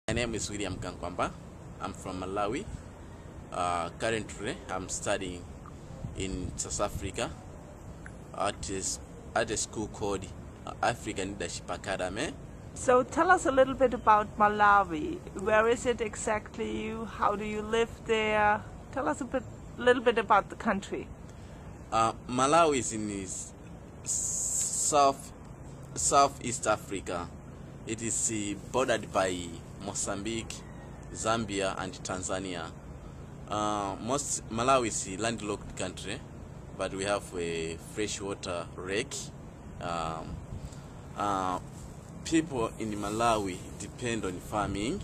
My name is Kamkwamba. I'm from Malawi. Currently, I'm studying in South Africa at a school called African Leadership Academy. So tell us a little bit about Malawi. Where is it exactly? How do you live there? Tell us a little bit about the country. Malawi is in Southeast Africa. It is bordered by Mozambique, Zambia, and Tanzania. Malawi is a landlocked country, but we have a freshwater lake. People in Malawi depend on farming.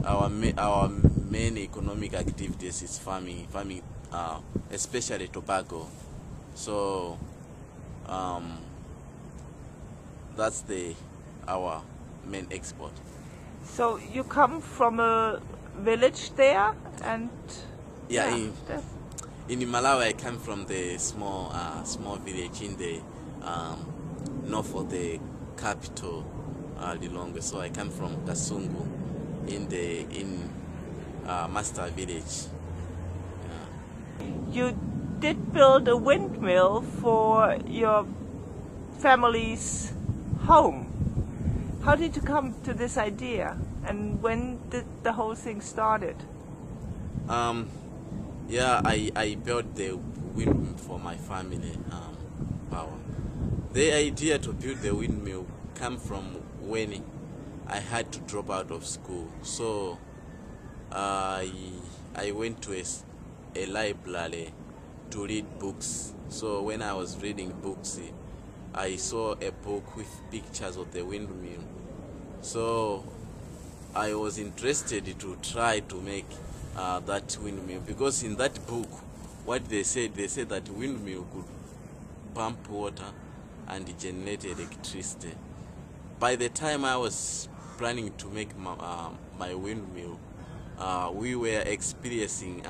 Our main economic activities is farming, especially tobacco. So that's our main export. So you come from a village there, and in Malawi I come from the small village in the north of the capital, Lilongwe. So I come from Kasungu in Master Village. You did build a windmill for your family's home. How did you come to this idea, and when did the whole thing started? I built the windmill for my family power. The idea to build the windmill came from when I had to drop out of school. So I went to a library to read books. So when I was reading books, I saw a book with pictures of the windmill. So I was interested to try to make that windmill, because in that book, what they said that windmill could pump water and generate electricity. By the time I was planning to make my windmill, we were experiencing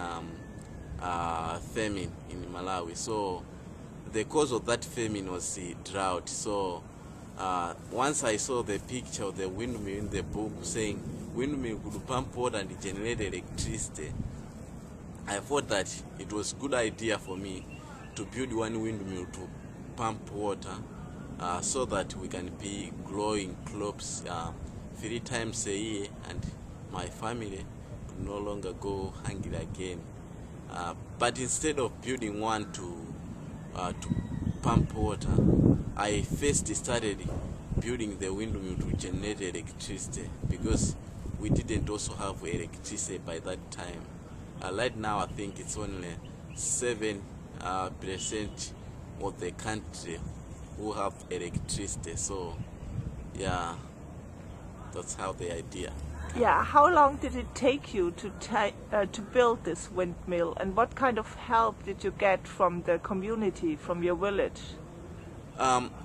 famine in Malawi. So the cause of that famine was drought. So once I saw the picture of the windmill in the book saying windmill could pump water and generate electricity, I thought that it was a good idea for me to build one windmill to pump water so that we can be growing crops 3 times a year, and my family could no longer go hungry again. But instead of building one to pump water, I first started building the windmill to generate electricity, because we didn't also have electricity by that time. Right now I think it's only 7% of the country who have electricity. So yeah, that's how the idea. Yeah, how long did it take you to build this windmill, and what kind of help did you get from the community, from your village?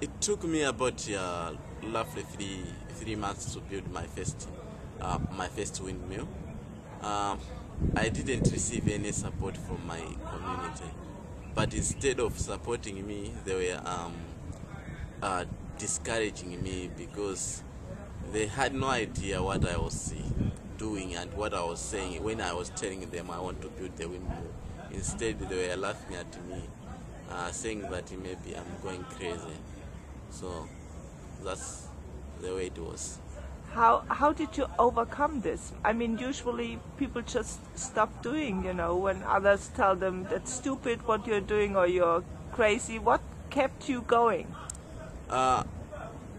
It took me about roughly three months to build my first windmill. I didn't receive any support from my community, but instead of supporting me, they were discouraging me, because they had no idea what I was doing and what I was saying when I was telling them I want to build the windmill. Instead, they were laughing at me, saying that maybe I'm going crazy. So that's the way it was. How did you overcome this? I mean, usually people just stop doing, when others tell them that's stupid what you're doing or you're crazy. What kept you going?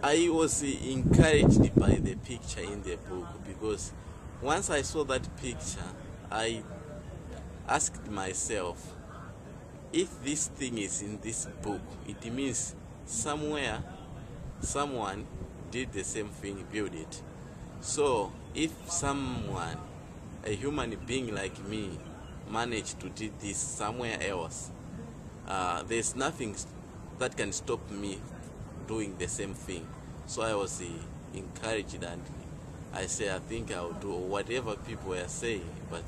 I was encouraged by the picture in the book, because once I saw that picture, I asked myself, if this thing is in this book, it means somewhere someone did the same thing, build it. So if someone, a human being like me, managed to do this somewhere else, there's nothing that can stop me doing the same thing. So I was encouraged, and I say I think I'll do whatever people are saying, but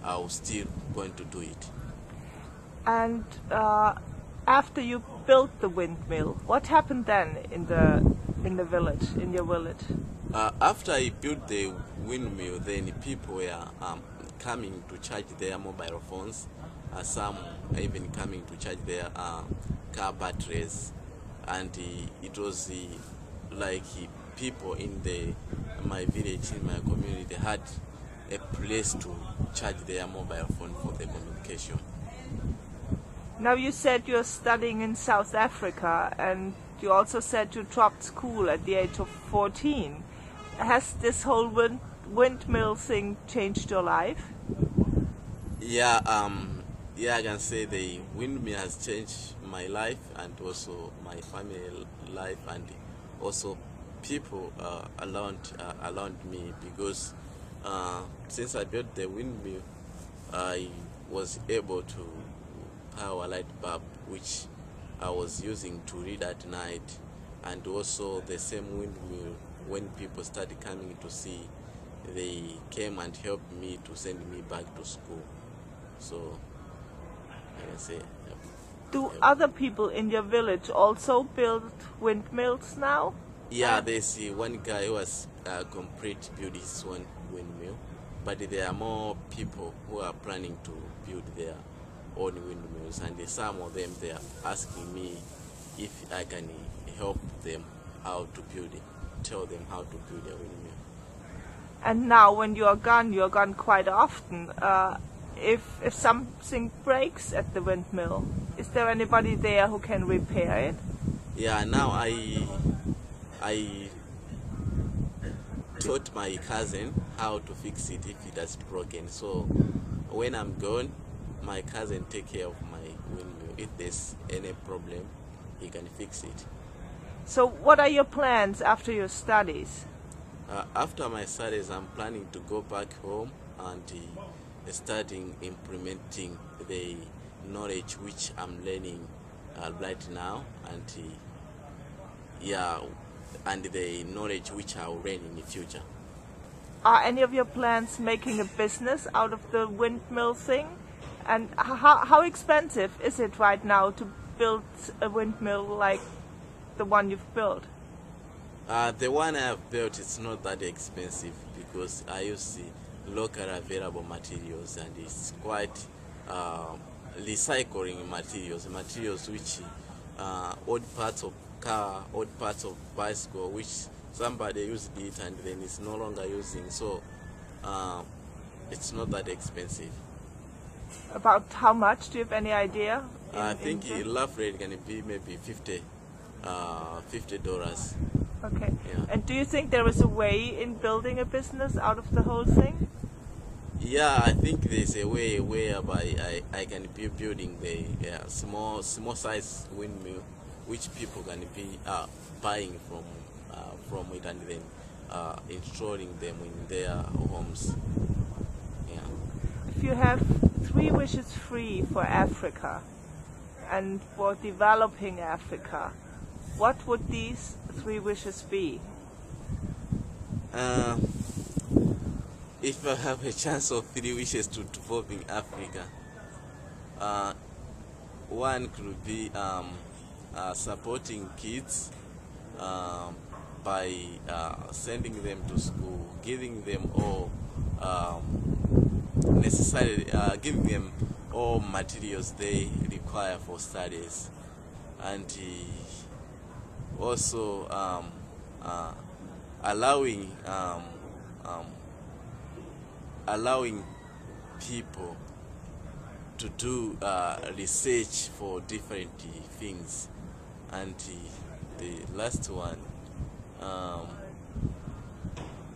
I'll still going to do it. And after you built the windmill, what happened then in the in the village, in your village? After I built the windmill, then people were coming to charge their mobile phones. Some even coming to charge their car batteries, and it was like people in my village, in my community, had a place to charge their mobile phone for the communication. Now you said you're studying in South Africa, and you also said you dropped school at the age of 14. Has this whole windmill thing changed your life? Yeah, I can say the windmill has changed my life and also my family life, and also people around me, because since I built the windmill, I was able to power light bulb which I was using to read at night, and also the same windmill, when people started coming to see, they came and helped me to send me back to school. So I can say. Do other people in your village also build windmills now? Yeah, there's one guy who has complete built his own windmill, but there are more people who are planning to build their own windmills, and some of them, they are asking me if I can help them how to build it, tell them how to build a windmill. And now when you're gone quite often. If something breaks at the windmill, is there anybody there who can repair it? Yeah, now I taught my cousin how to fix it if it has broken. So when I'm gone, my cousin take care of my windmill. If there's any problem, he can fix it. So what are your plans after your studies? After my studies, I'm planning to go back home and starting implementing the knowledge which I'm learning right now, and and the knowledge which I'll learn in the future. Are any of your plans making a business out of the windmill thing? And how expensive is it right now to build a windmill like the one you've built? The one I have built is not that expensive, because I use the local available materials, and it's quite recycling materials which old parts of car, old parts of bicycle, which somebody used it and then it's no longer using. So it's not that expensive. About how much? Do you have any idea? I think the rough rate can be maybe $50. Okay. Yeah. And do you think there is a way in building a business out of the whole thing? Yeah, I think there's a way whereby I can be building the small size windmill, which people can be buying from it and then installing them in their homes. Yeah. If you have 3 wishes free for Africa and for developing Africa, what would these 3 wishes be? If I have a chance of 3 wishes to developing Africa, one could be supporting kids by sending them to school, giving them all giving them all materials they require for studies, and also allowing people to do research for different things. And the last one,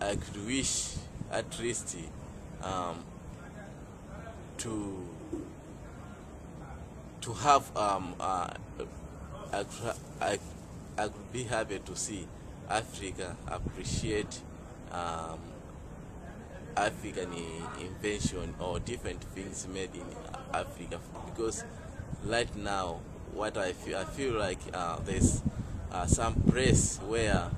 I could wish at least to have I could be happy to see Africa appreciate African invention or different things made in Africa, because right now what I feel like there's some place where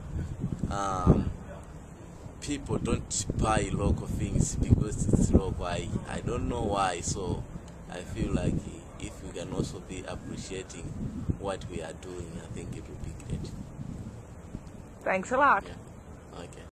people don't buy local things because it's local. I don't know why, so I feel like if we can also be appreciating what we are doing, I think it will be great. Thanks a lot. Yeah. Okay.